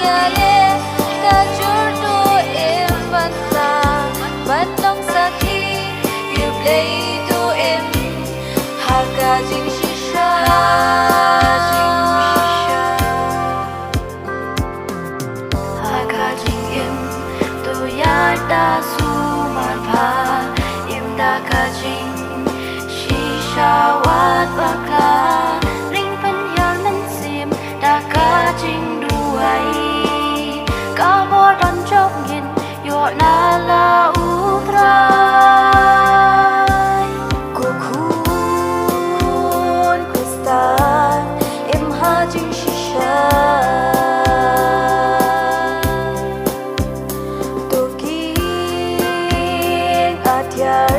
nhà ye cả chur tu em văn la văn long sa khi yêu play tu em ha cả jing shisha ha cả jing em tu ya da su man pha em da cả jing shisha wat bakla ring pan ya nan sim da cả jing duai ka bo don chok ngin yo na la utrai ko khun kristan em ha jing shisha to king atyar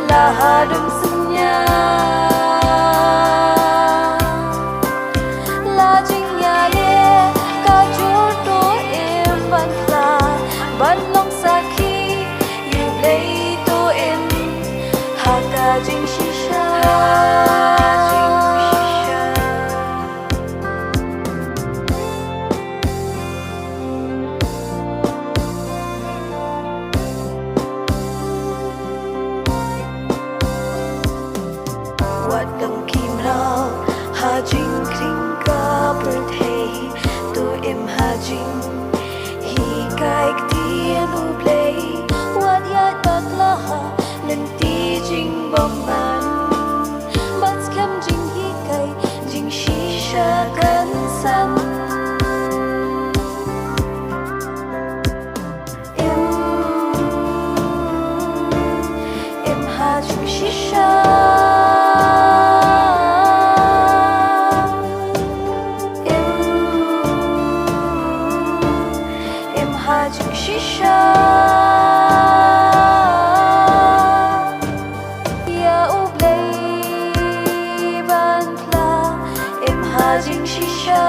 la hadum sunya la jing ya ye ka chur to em van la van long sa khi you play to em ha ka jing shisha wat dang kim rao ha jing kring ka per thei to em ha jing hi kai tien u play wat ya tak la ha nan ti jing bom ban bat kem jing hi kai jing shisha kan sam em ha jing shisha ha jing shisha ya u play ban pla em ha jing shisha